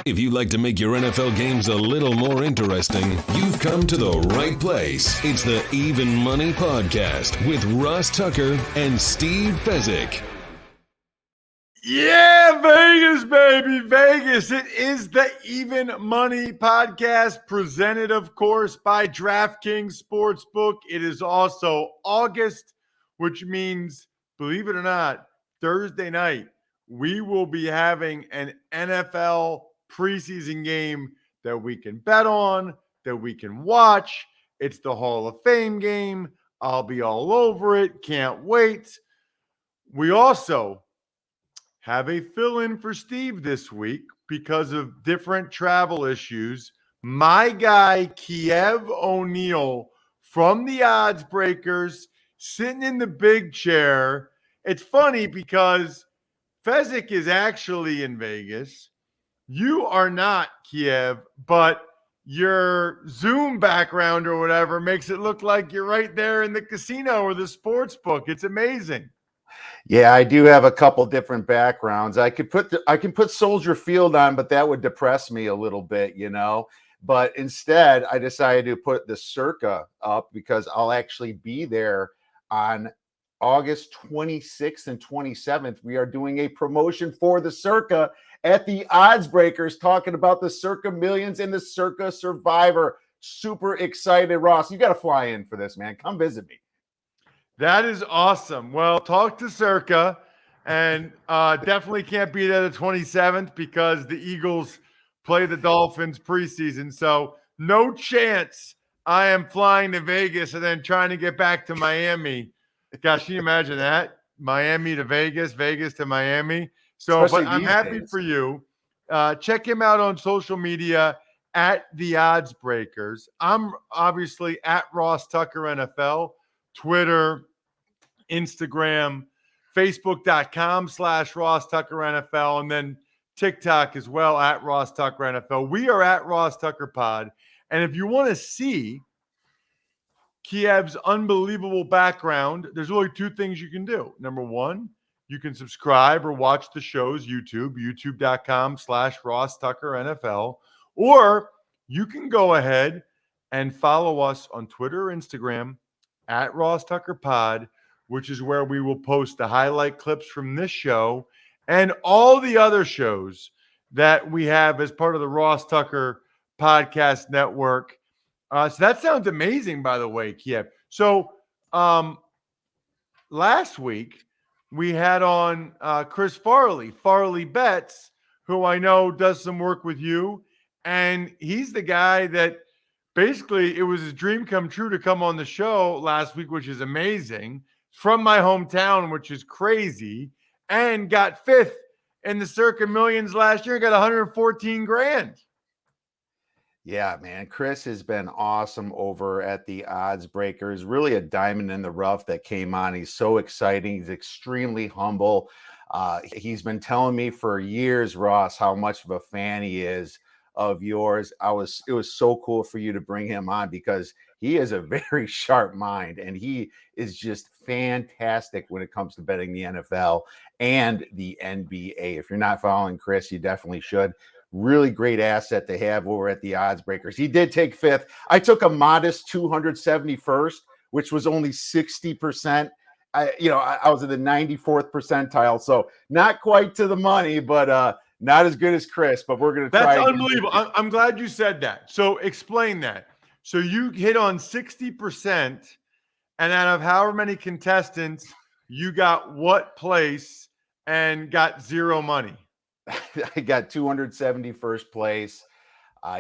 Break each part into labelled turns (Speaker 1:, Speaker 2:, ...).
Speaker 1: If you'd like to make your NFL games a little more interesting, you've come to the right place. It's the Even Money Podcast with Ross Tucker and Steve Fezzik.
Speaker 2: Yeah, Vegas, baby, Vegas. It is the Even Money Podcast, presented, of course, by DraftKings Sportsbook. It is also August, which means, believe it or not, Thursday night, we will be having an NFL preseason game that we can bet on, that we can watch. It's the Hall of Fame game. I'll be all over it. Can't wait. We also have a fill-in for Steve this week because of different travel issues. My guy, Kiev O'Neil from the Odds Breakers, sitting in the big chair. It's funny because Fezzik is actually in Vegas. You are not, Kiev, but your Zoom background or whatever makes it look like you're right there in the casino or the sports book. It's amazing.
Speaker 3: Yeah, I do have a couple different backgrounds. I can put Soldier Field on, but that would depress me a little bit, you know. But instead, I decided to put the Circa up because I'll actually be there on August 26th and 27th. We are doing a promotion for the Circa at the Odds Breakers, talking about the Circa Millions and the Circa Survivor. Super excited, Ross. You got to fly in for this, man. Come visit me.
Speaker 2: That is awesome. Well, talk to Circa, and definitely can't be there the 27th because the Eagles play the Dolphins preseason. So no chance I am flying to Vegas and then trying to get back to Miami. Gosh, can you imagine that? Miami to Vegas, Vegas to Miami. So,
Speaker 3: Especially
Speaker 2: but I'm happy
Speaker 3: days.
Speaker 2: for you. Check him out on social media at the Odds Breakers. I'm obviously at Ross Tucker NFL. Twitter, Instagram, Facebook.com/Ross Tucker NFL, and then TikTok as well at Ross Tucker NFL. We are at Ross Tucker Pod. And if you want to see Kiev's unbelievable background, there's really two things you can do. Number one, you can subscribe or watch the show's youtube.com/Ross Tucker NFL, or you can go ahead and follow us on Twitter or Instagram at Ross Tucker Pod, which is where we will post the highlight clips from this show and all the other shows that we have as part of the Ross Tucker Podcast Network. So that sounds amazing, by the way, Kiev. So last week we had on Chris Farley Betts, who I know does some work with you. And he's the guy that basically it was his dream come true to come on the show last week, which is amazing, from my hometown, which is crazy, and got fifth in the Circa Millions last year and got 114 grand.
Speaker 3: Yeah, man. Chris has been awesome over at the Odds Breakers. Really a diamond in the rough that came on. He's so exciting. He's extremely humble. He's been telling me for years, Ross, how much of a fan he is of yours. It was so cool for you to bring him on because he has a very sharp mind and he is just fantastic when it comes to betting the NFL and the NBA. If you're not following Chris, you definitely should. Really great asset to have over at the Odds Breakers. He did take fifth. I took a modest 271st, which was only 60%. I was in the 94th percentile, so not quite to the money, but not as good as Chris. But we're going to try.
Speaker 2: That's unbelievable. I'm glad you said that. So explain that. So you hit on 60%, and out of however many contestants, you got what place and got zero money?
Speaker 3: I got 271st place.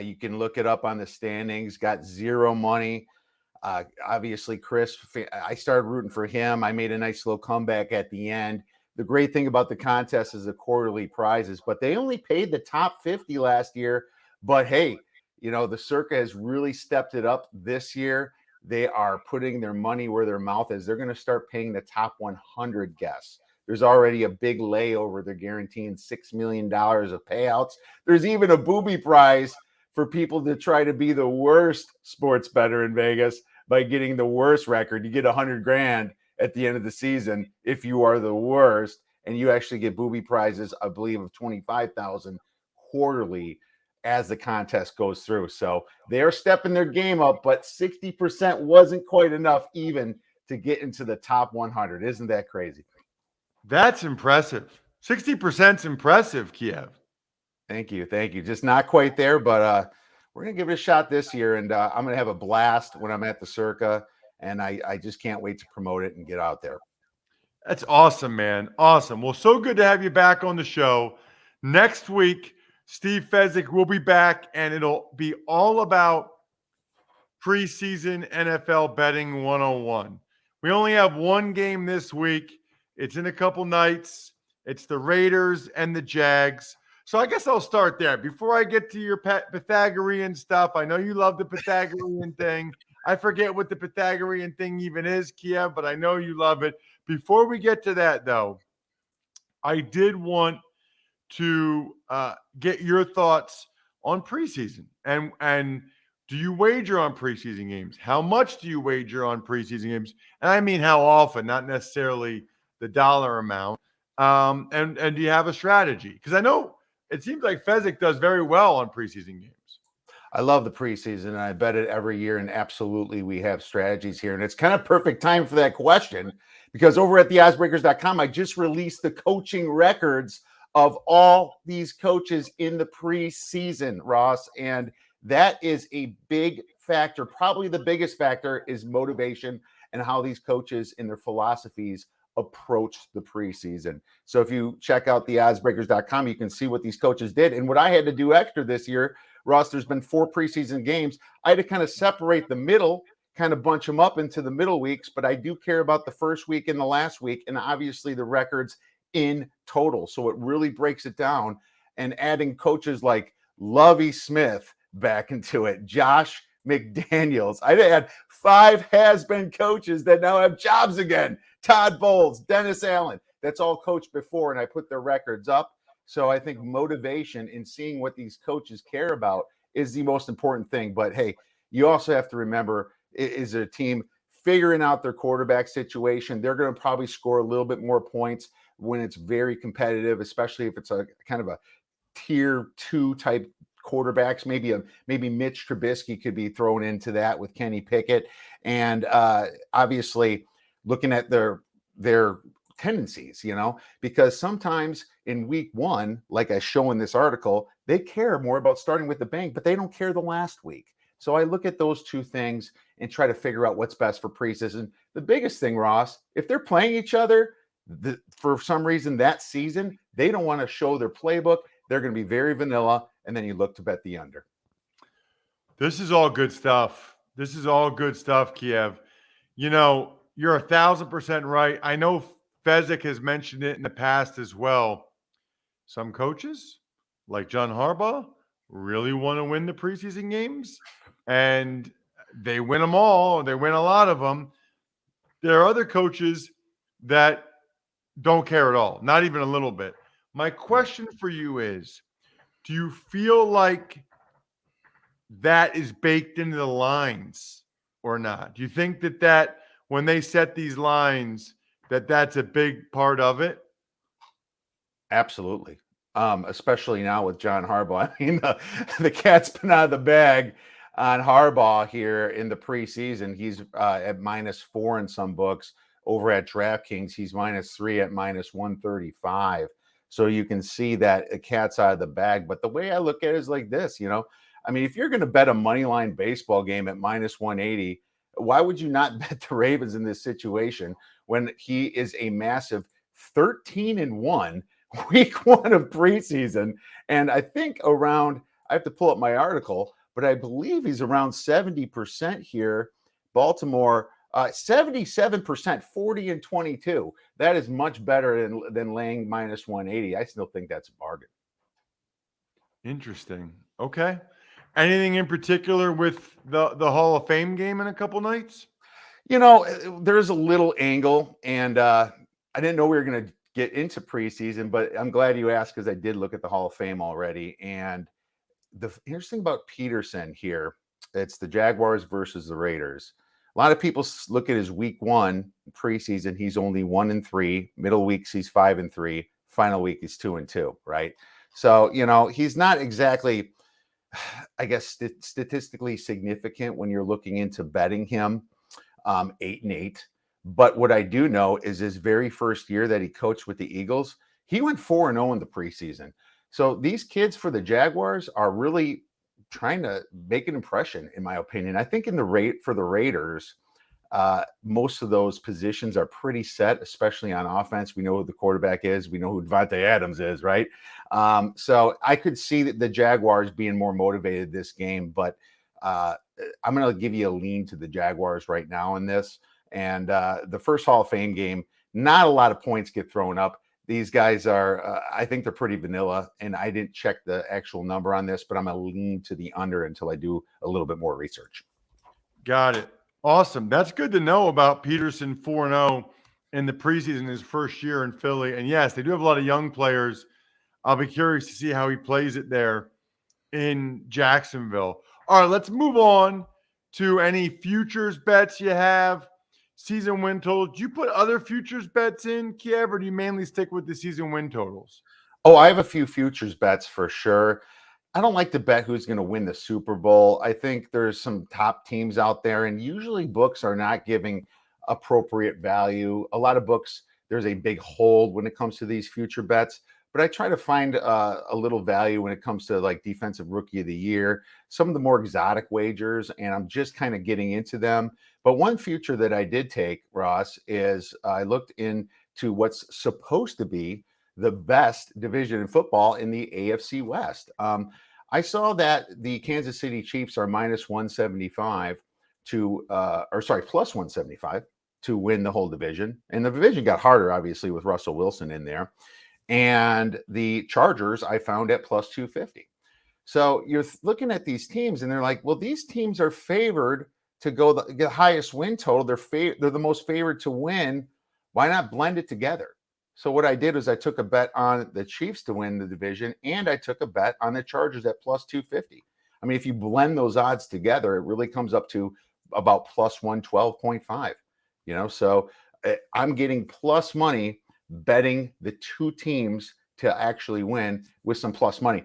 Speaker 3: You can look it up on the standings. Got zero money. Obviously, Chris, I started rooting for him. I made a nice little comeback at the end. The great thing about the contest is the quarterly prizes, but they only paid the top 50 last year. But hey, the Circa has really stepped it up this year. They are putting their money where their mouth is. They're going to start paying the top 100 guests. There's already a big layover. They're guaranteeing $6 million of payouts. There's even a booby prize for people to try to be the worst sports bettor in Vegas by getting the worst record. You get 100 grand at the end of the season if you are the worst, and you actually get booby prizes, I believe, of 25,000 quarterly. as the contest goes through. So they're stepping their game up, but 60% wasn't quite enough even to get into the top 100. Isn't that crazy?
Speaker 2: That's impressive. 60% is impressive, Kiev.
Speaker 3: Thank you. Thank you. Just not quite there, but we're going to give it a shot this year. And I'm going to have a blast when I'm at the Circa. And I just can't wait to promote it and get out there.
Speaker 2: That's awesome, man. Awesome. Well, so good to have you back on the show. Next week, Steve Fezzik will be back, and it'll be all about preseason NFL betting 101. We only have one game this week. It's in a couple nights. It's the Raiders and the Jags. So I guess I'll start there. Before I get to your Pythagorean stuff, I know you love the Pythagorean thing. I forget what the Pythagorean thing even is, Kiev, but I know you love it. Before we get to that, though, I did want to get your thoughts on preseason. And do you wager on preseason games? How much do you wager on preseason games? And I mean how often, not necessarily the dollar amount. And do you have a strategy? Because I know it seems like Fezzik does very well on preseason games.
Speaker 3: I love the preseason, and I bet it every year. And absolutely, we have strategies here. And it's kind of perfect time for that question because over at theoddsbreakers.com, I just released the coaching records of all these coaches in the preseason, Ross. And that is a big factor. Probably the biggest factor is motivation and how these coaches and their philosophies approach the preseason. So if you check out theoddsbreakers.com, you can see what these coaches did. And what I had to do extra this year, Ross, there's been 4 preseason games. I had to kind of separate the middle, kind of bunch them up into the middle weeks, but I do care about the first week and the last week, and obviously the records in total. So it really breaks it down, and adding coaches like Lovie Smith back into it, Josh McDaniels. I had 5 has-been coaches that now have jobs again. Todd Bowles, Dennis Allen. That's all coached before, and I put their records up. So I think motivation in seeing what these coaches care about is the most important thing. But hey, you also have to remember, is a team figuring out their quarterback situation? They're going to probably score a little bit more points when it's very competitive, especially if it's a kind of a tier 2 type quarterbacks. Maybe Mitch Trubisky could be thrown into that with Kenny Pickett. And obviously looking at their tendencies, because sometimes in week 1, like I show in this article, they care more about starting with the bang, but they don't care the last week. So I look at those 2 things and try to figure out what's best for preseason. The biggest thing, Ross, if they're playing each other for some reason that season, they don't want to show their playbook. They're going to be very vanilla, and then you look to bet the under.
Speaker 2: This is all good stuff. Kiev. You're 1,000% right. I know Fezzik has mentioned it in the past as well. Some coaches, like John Harbaugh, really want to win the preseason games, and they win them all. They win a lot of them. There are other coaches that don't care at all, not even a little bit. My question for you is, do you feel like that is baked into the lines or not? Do you think that when they set these lines, that's a big part of it?
Speaker 3: Absolutely. Especially now with John Harbaugh. I mean, the cat's been out of the bag on Harbaugh here in the preseason. He's at -4 in some books. Over at DraftKings, he's -3 at -135. So you can see that the cat's out of the bag. But the way I look at it is like this, I mean, if you're going to bet a money line baseball game at -180, why would you not bet the Ravens in this situation when he is a massive 13-1 week 1 of preseason? And I think I have to pull up my article, but I believe he's around 70% here. Baltimore, 77%, 40-22. That is much better than laying -180. I still think that's a bargain.
Speaker 2: Interesting. Okay. Anything in particular with the Hall of Fame game in a couple nights?
Speaker 3: There's a little angle, and I didn't know we were going to get into preseason, but I'm glad you asked because I did look at the Hall of Fame already. And the interesting about Peterson here, it's the Jaguars versus the Raiders. A lot of people look at his week 1 preseason. He's only 1-3. Middle weeks, he's 5-3. Final week, he's 2-2, right? So, he's not exactly I guess, statistically significant when you're looking into betting him 8-8. But what I do know is his very first year that he coached with the Eagles, he went 4-0 in the preseason. So these kids for the Jaguars are really trying to make an impression, in my opinion. I think in the rate for the Raiders, most of those positions are pretty set, especially on offense. We know who the quarterback is. We know who Devontae Adams is, right? So I could see that the Jaguars being more motivated this game, but I'm going to give you a lean to the Jaguars right now in this. And the first Hall of Fame game, not a lot of points get thrown up. These guys are, I think they're pretty vanilla, and I didn't check the actual number on this, but I'm going to lean to the under until I do a little bit more research.
Speaker 2: Got it. Awesome. That's good to know about Peterson 4-0 in the preseason, his first year in Philly. And yes, they do have a lot of young players. I'll be curious to see how he plays it there in Jacksonville. All right, let's move on to any futures bets you have. Season win totals. Do you put other futures bets in, Kiev, or do you mainly stick with the season win totals?
Speaker 3: Oh, I have a few futures bets for sure. I don't like to bet who's going to win the Super Bowl. I think there's some top teams out there, and usually books are not giving appropriate value. A lot of books, there's a big hold when it comes to these future bets, but I try to find a little value when it comes to like defensive rookie of the year, some of the more exotic wagers, and I'm just kind of getting into them. But one future that I did take, Ross, is I looked into what's supposed to be the best division in football in the AFC West. I saw that the Kansas City Chiefs are minus 175 plus 175 to win the whole division. And the division got harder, obviously, with Russell Wilson in there. And the Chargers I found at plus 250. So you're looking at these teams and they're like, well, these teams are favored to go the highest win total. They're the most favored to win. Why not blend it together? So what I did was I took a bet on the Chiefs to win the division, and I took a bet on the Chargers at plus 250. I mean, if you blend those odds together, it really comes up to about plus 112.5. So I'm getting plus money betting the two teams to actually win with some plus money.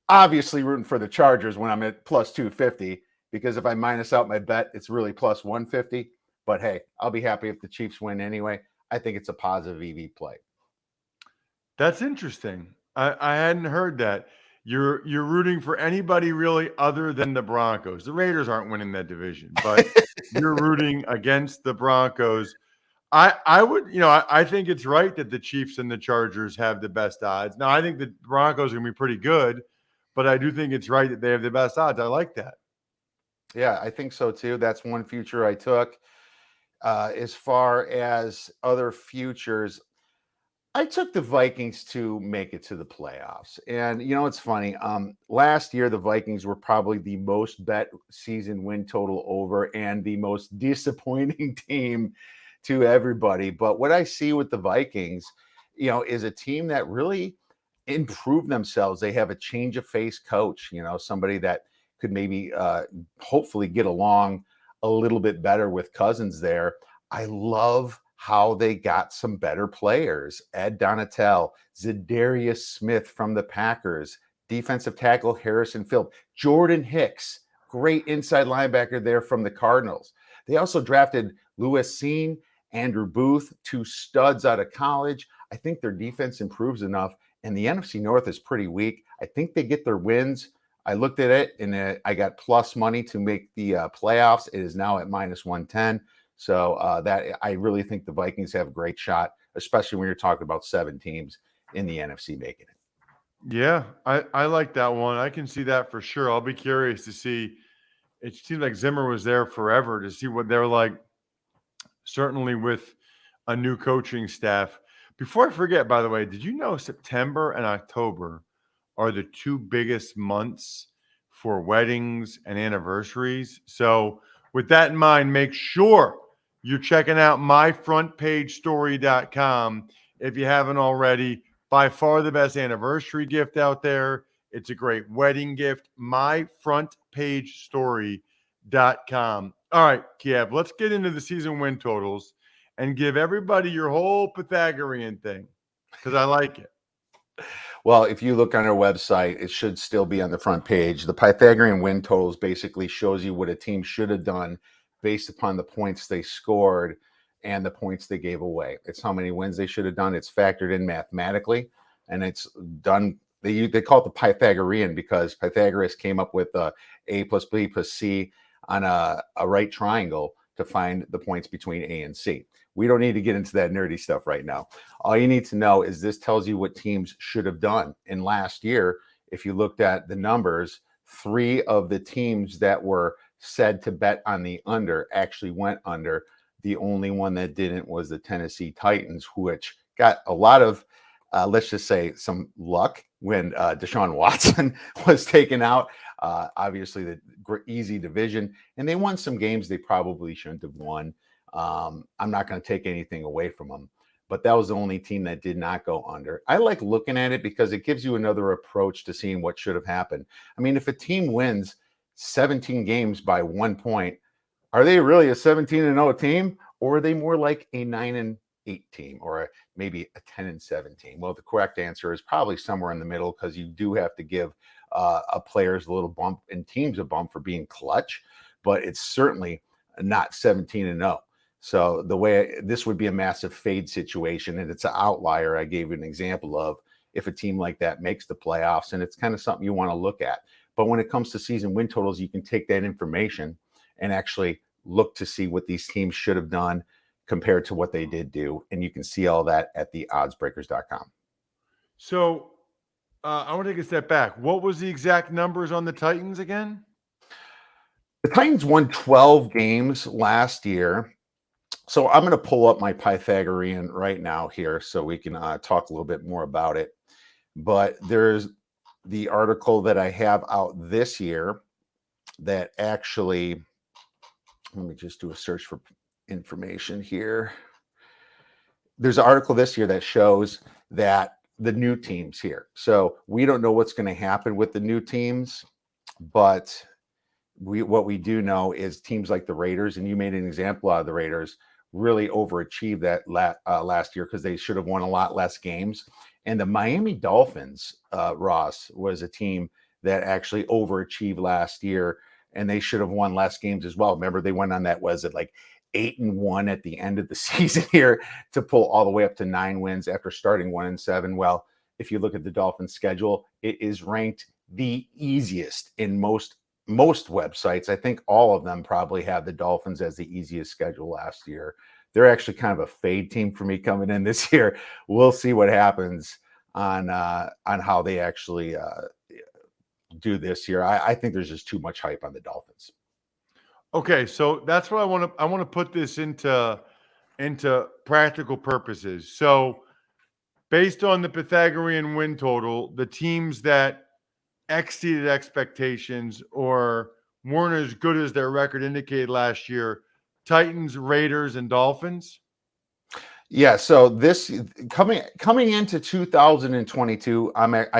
Speaker 3: Obviously rooting for the Chargers when I'm at plus 250, because if I minus out my bet, it's really plus 150. But hey, I'll be happy if the Chiefs win anyway. I think it's a positive EV play.
Speaker 2: That's interesting. I hadn't heard that. You're rooting for anybody really other than the Broncos. The Raiders aren't winning that division, but you're rooting against the Broncos. I would, I think it's right that the Chiefs and the Chargers have the best odds. Now, I think the Broncos are going to be pretty good, but I do think it's right that they have the best odds. I like that.
Speaker 3: Yeah, I think so too. That's one future I took. As far as other futures, I took the Vikings to make it to the playoffs. And, it's funny. Last year, the Vikings were probably the most bet season win total over and the most disappointing team to everybody. But what I see with the Vikings, is a team that really improved themselves. They have a change of face coach, somebody that could maybe hopefully get along a little bit better with Cousins there. I love how they got some better players. Ed Donatel, Zadarius Smith from the Packers, defensive tackle Harrison Phillips, Jordan Hicks, great inside linebacker there from the Cardinals. They also drafted Louis Cine, Andrew Booth, two studs out of college. I think their defense improves enough, and the NFC North is pretty weak. I think they get their wins. I looked at it, and I got plus money to make the playoffs. It is now at minus 110. So that I really think the Vikings have a great shot, especially when you're talking about 7 teams in the NFC making it.
Speaker 2: Yeah, I like that one. I can see that for sure. I'll be curious to see. It seems like Zimmer was there forever to see what they're like, certainly with a new coaching staff. Before I forget, by the way, did you know September and October are the 2 biggest months for weddings and anniversaries? So with that in mind, make sure you're checking out myfrontpagestory.com if you haven't already. By far the best anniversary gift out there. It's a great wedding gift. myfrontpagestory.com. All right, Kiev, let's get into the season win totals and give everybody your whole Pythagorean thing because I like it.
Speaker 3: Well, if you look on our website, it should still be on the front page. The Pythagorean win totals basically shows you what a team should have done based upon the points they scored and the points they gave away. It's how many wins they should have done. It's factored in mathematically, and it's done. They call it the Pythagorean because Pythagoras came up with A plus B plus C on a right triangle to find the points between A and C. We don't need to get into that nerdy stuff right now. All you need to know is this tells you what teams should have done. And last year, if you looked at the numbers, 3 of the teams that were said to bet on the under actually went under. The only one that didn't was the Tennessee Titans, which got a lot of, let's just say, some luck when Deshaun Watson was taken out. Obviously, the easy division, and they won some games they probably shouldn't have won. I'm not going to take anything away from them, but that was the only team that did not go under. I like looking at it because it gives you another approach to seeing what should have happened. I mean, if a team wins 17 games by 1 point, are they really a 17-0 team, or are they more like a 9-8 team, or maybe a 10-7 team? Well, the correct answer is probably somewhere in the middle, because you do have to give players a little bump and teams a bump for being clutch, but it's certainly not 17-0. So the way this would be a massive fade situation, and it's an outlier. I gave you an example of if a team like that makes the playoffs, and it's kind of something you want to look at. But when it comes to season win totals, you can take that information and actually look to see what these teams should have done compared to what they did do. And you can see all that at the oddsbreakers.com.
Speaker 2: So I want to take a step back. What was the exact numbers on the Titans again?
Speaker 3: The Titans won 12 games last year. So I'm going to pull up my Pythagorean right now here so we can talk a little bit more about it. But there's the article that I have out this year that actually, let me just do a search for information here. There's an article this year that shows that the new teams here. So we don't know what's going to happen with the new teams, but what we do know is teams like the Raiders, and you made an example out of the Raiders, really overachieved that last year because they should have won a lot less games. And the Miami Dolphins, Ross, was a team that actually overachieved last year, and they should have won less games as well. Remember, they went on that, was it like 8-1 at the end of the season here to pull all the way up to 9 wins after starting 1-7. Well, if you look at the Dolphins schedule, it is ranked the easiest in most websites. I think all of them probably have the Dolphins as the easiest schedule last year. They're actually kind of a fade team for me coming in this year. We'll see what happens on how they actually do this year. I think there's just too much hype on the Dolphins.
Speaker 2: Okay, so that's what I want to put this into practical purposes. So based on the Pythagorean win total, the teams that exceeded expectations or weren't as good as their record indicated last year: Titans, Raiders, and Dolphins.
Speaker 3: Yeah, so this coming into 2022,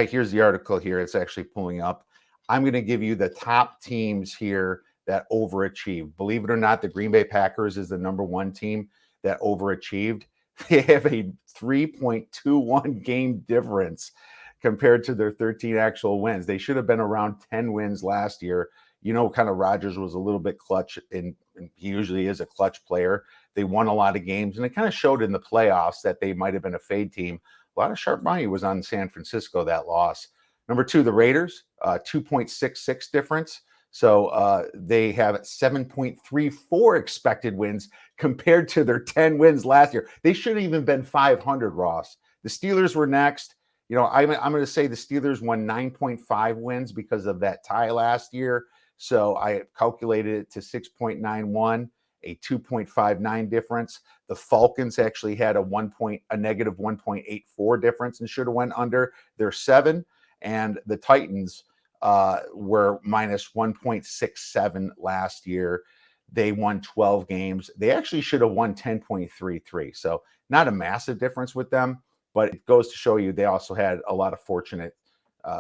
Speaker 3: here's the article here. It's actually pulling up. I'm going to give you the top teams here that overachieved. Believe it or not, the Green Bay Packers is the number 1 team that overachieved. They have a 3.21 game difference compared to their 13 actual wins. They should have been around 10 wins last year. You know, kind of Rodgers was a little bit clutch, and he usually is a clutch player. They won a lot of games, and it kind of showed in the playoffs that they might have been a fade team. A lot of sharp money was on San Francisco that loss. Number 2, the Raiders, 2.66 difference. So they have 7.34 expected wins compared to their 10 wins last year. They should have even been 500, Ross. The Steelers were next. You know, I'm going to say the Steelers won 9.5 wins because of that tie last year. So I calculated it to 6.91, a 2.59 difference. The Falcons actually had a negative 1.84 difference and should have went under. They're 7. And the Titans were minus 1.67 last year. They won 12 games. They actually should have won 10.33. So not a massive difference with them, but it goes to show you they also had a lot of fortunate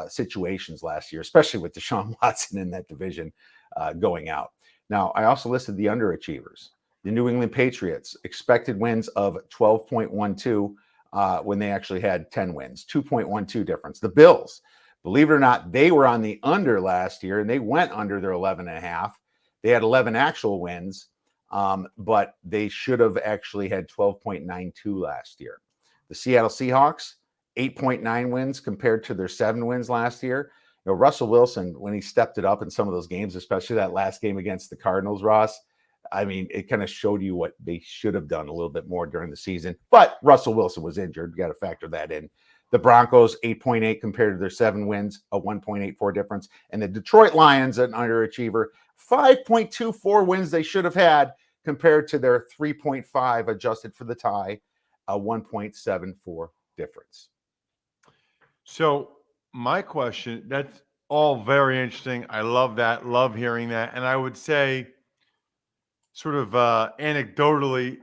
Speaker 3: situations last year, especially with Deshaun Watson in that division going out. Now, I also listed the underachievers. The New England Patriots, expected wins of 12.12. when they actually had 10 wins, 2.12 difference. The Bills, believe it or not, they were on the under last year, and they went under their 11.5. They had 11 actual wins, but they should have actually had 12.92 last year. The Seattle Seahawks, 8.9 wins compared to their 7 wins last year. You know, Russell Wilson, when he stepped it up in some of those games, especially that last game against the Cardinals, Ross, I mean, it kind of showed you what they should have done a little bit more during the season. But Russell Wilson was injured. You got to factor that in. The Broncos, 8.8 compared to their 7 wins, a 1.84 difference. And the Detroit Lions, an underachiever, 5.24 wins they should have had compared to their 3.5 adjusted for the tie, a 1.74 difference.
Speaker 2: So my question, that's all very interesting. I love that. Love hearing that. And I would say sort of anecdotally,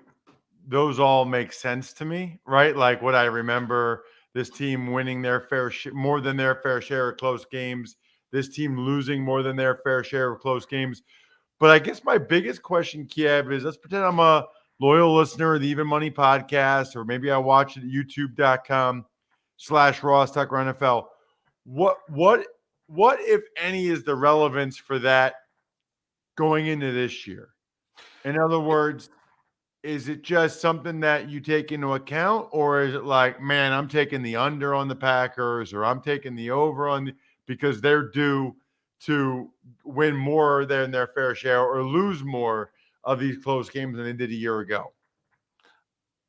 Speaker 2: those all make sense to me, right? Like what I remember, this team winning their more than their fair share of close games, this team losing more than their fair share of close games. But I guess my biggest question, Kiev, is let's pretend I'm a loyal listener of the Even Money podcast, or maybe I watch it at youtube.com/Ross Tucker NFL. What, if any, is the relevance for that going into this year? In other words, is it just something that you take into account, or is it like, man, I'm taking the under on the Packers, or I'm taking the over because they're due to win more than their fair share or lose more of these close games than they did a year ago?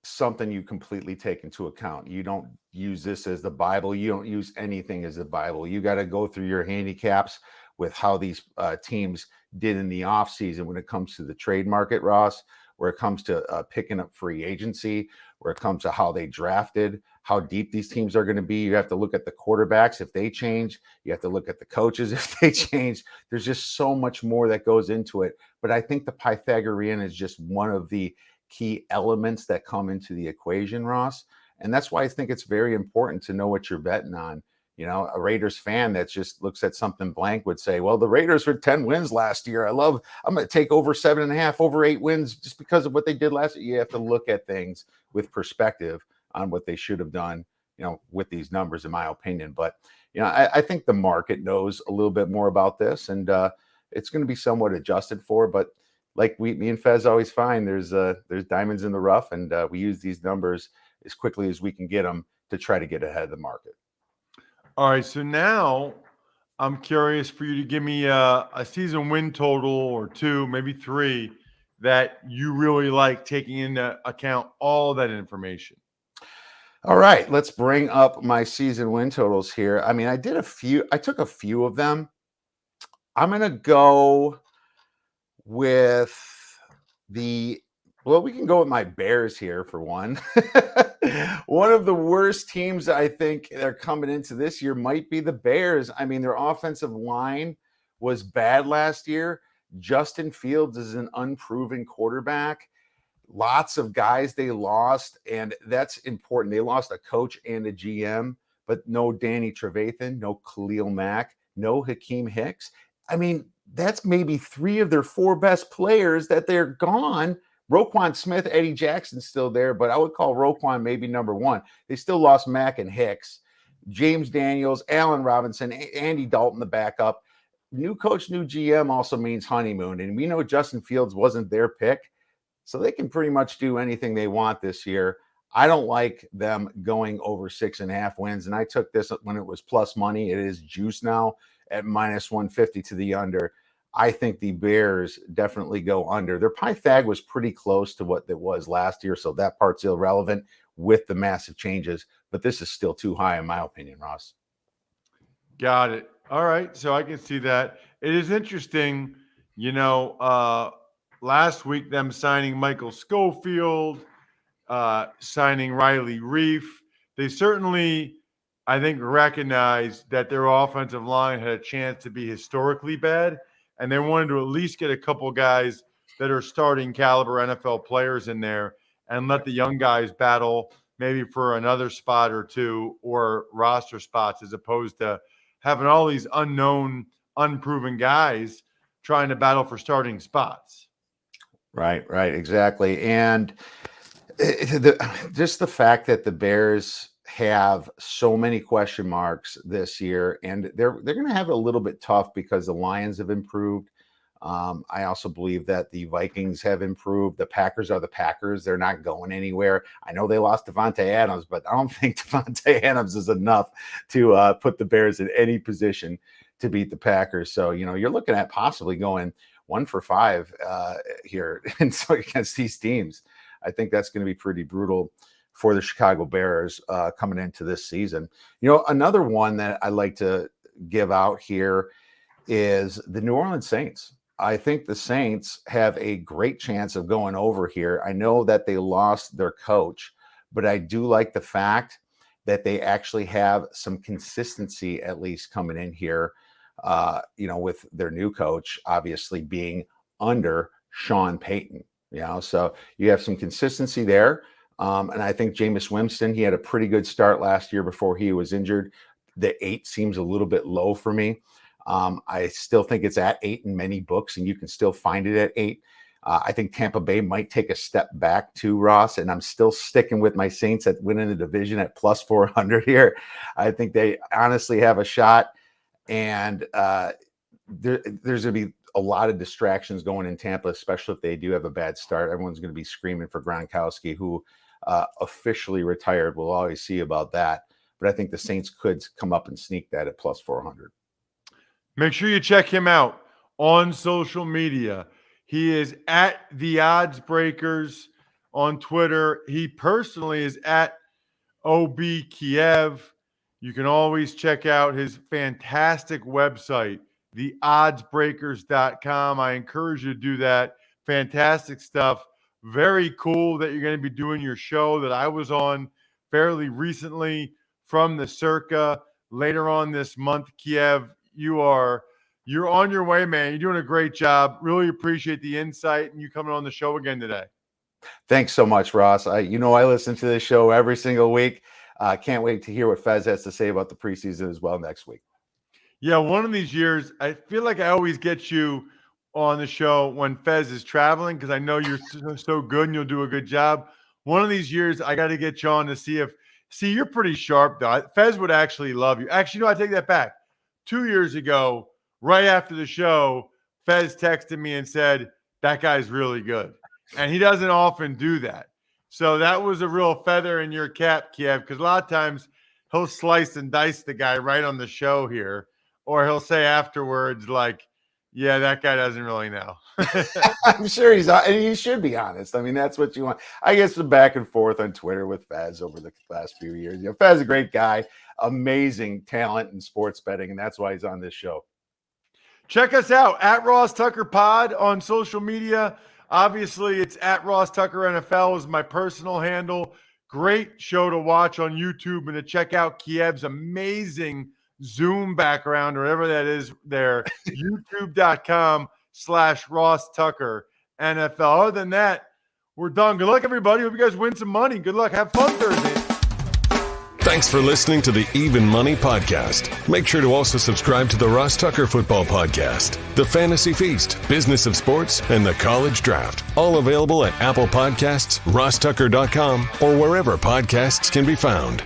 Speaker 3: Something you completely take into account. You don't use this as the Bible. You don't use anything as the Bible. You got to go through your handicaps with how these teams did in the offseason when it comes to the trade market, Ross, where it comes to picking up free agency, where it comes to how they drafted, how deep these teams are going to be. You have to look at the quarterbacks if they change. You have to look at the coaches if they change. There's just so much more that goes into it. But I think the Pythagorean is just one of the key elements that come into the equation, Ross. And that's why I think it's very important to know what you're betting on. You know, a Raiders fan that just looks at something blank would say, well, the Raiders were 10 wins last year. I'm going to take over 7.5, over 8 wins just because of what they did last year. You have to look at things with perspective on what they should have done, you know, with these numbers, in my opinion. But, you know, I think the market knows a little bit more about this, and it's going to be somewhat adjusted for. But like me and Fez always find, there's diamonds in the rough, and we use these numbers as quickly as we can get them to try to get ahead of the market.
Speaker 2: All right, so now I'm curious for you to give me a season win total or 2, maybe 3, that you really like, taking into account all that information.
Speaker 3: All right, let's bring up my season win totals here. I mean, I took a few of them. I'm going to go with we can go with my Bears here for one. One of the worst teams I think they're coming into this year might be the Bears. I mean, their offensive line was bad last year. Justin Fields is an unproven quarterback. Lots of guys they lost, and that's important. They lost a coach and a GM, but no Danny Trevathan, no Khalil Mack, no Hakeem Hicks. I mean, that's maybe 3 of their 4 best players that they're gone. Roquan Smith, Eddie Jackson's still there, but I would call Roquan maybe number 1. They still lost Mack and Hicks. James Daniels, Allen Robinson, Andy Dalton, the backup. New coach, new GM also means honeymoon, and we know Justin Fields wasn't their pick, so they can pretty much do anything they want this year. I don't like them going over 6.5 wins, and I took this when it was plus money. It is juice now at minus 150 to the under. I think the Bears definitely go under. Their Pythag was pretty close to what it was last year, so that part's irrelevant with the massive changes. But this is still too high, in my opinion, Ross.
Speaker 2: Got it. All right, so I can see that. It is interesting, you know, last week them signing Michael Schofield, signing Riley Reef. They certainly, I think, recognized that their offensive line had a chance to be historically bad, and they wanted to at least get a couple guys that are starting caliber NFL players in there and let the young guys battle maybe for another spot or 2 or roster spots, as opposed to having all these unknown, unproven guys trying to battle for starting spots.
Speaker 3: Right, exactly. And Just the fact that the Bears have so many question marks this year, and they're going to have it a little bit tough because the Lions have improved. I also believe that the Vikings have improved. The Packers are the Packers. They're not going anywhere. I know they lost Devontae Adams, but I don't think Devontae Adams is enough to put the Bears in any position to beat the Packers. So, you're looking at possibly going 1-for-5 here and so against these teams. I think that's going to be pretty brutal for the Chicago Bears coming into this season. Another one that I like to give out here is the New Orleans Saints. I think the Saints have a great chance of going over here. I know that they lost their coach, but I do like the fact that they actually have some consistency at least coming in here, with their new coach obviously being under Sean Payton. So you have some consistency there. And I think Jameis Winston, he had a pretty good start last year before he was injured. The 8 seems a little bit low for me. I still think it's at 8 in many books, and you can still find it at 8. I think Tampa Bay might take a step back too, Ross, and I'm still sticking with my Saints at winning the division at plus 400 here. I think they honestly have a shot, and there's going to be a lot of distractions going in Tampa, especially if they do have a bad start. Everyone's going to be screaming for Gronkowski, who officially retired. We'll always see about that, but I think the Saints could come up and sneak that at plus 400.
Speaker 2: Make sure you check him out on social media. He is at The Odds Breakers on Twitter. He personally is at OB Kiev. You can always check out his fantastic website, theoddsbreakers.com. I encourage you to do that. Fantastic stuff. Very cool that you're going to be doing your show that I was on fairly recently from the Circa later on this month. Kiev, you're on your way, man. You're doing a great job. Really appreciate the insight and you coming on the show again today.
Speaker 3: Thanks so much, Ross. I listen to this show every single week. Can't wait to hear what Fez has to say about the preseason as well next week.
Speaker 2: Yeah, one of these years, I feel like I always get you on the show when Fez is traveling because I know you're so good and you'll do a good job. One of these years, I got to get you on to see, you're pretty sharp, though. Fez would actually love you. Actually, no, I take that back. 2 years ago, right after the show, Fez texted me and said, that guy's really good. And he doesn't often do that. So that was a real feather in your cap, Kiev, because a lot of times he'll slice and dice the guy right on the show here. Or he'll say afterwards, like, yeah, that guy doesn't really know.
Speaker 3: I'm sure he should be honest. I mean, that's what you want. I guess the back and forth on Twitter with Fez over the last few years. Fez is a great guy, amazing talent in sports betting, and that's why he's on this show.
Speaker 2: Check us out at Ross Tucker Pod on social media. Obviously, it's at Ross Tucker NFL is my personal handle. Great show to watch on YouTube and to check out Kiev's amazing Zoom background or whatever that is there. YouTube.com/Ross Tucker NFL. Other than that, we're done. Good luck, everybody. Hope you guys win some money. Good luck. Have fun Thursday.
Speaker 1: Thanks for listening to the Even Money Podcast. Make sure to also subscribe to the Ross Tucker Football Podcast, the Fantasy Feast, Business of Sports, and the College Draft. All available at Apple Podcasts, rosstucker.com, or wherever podcasts can be found.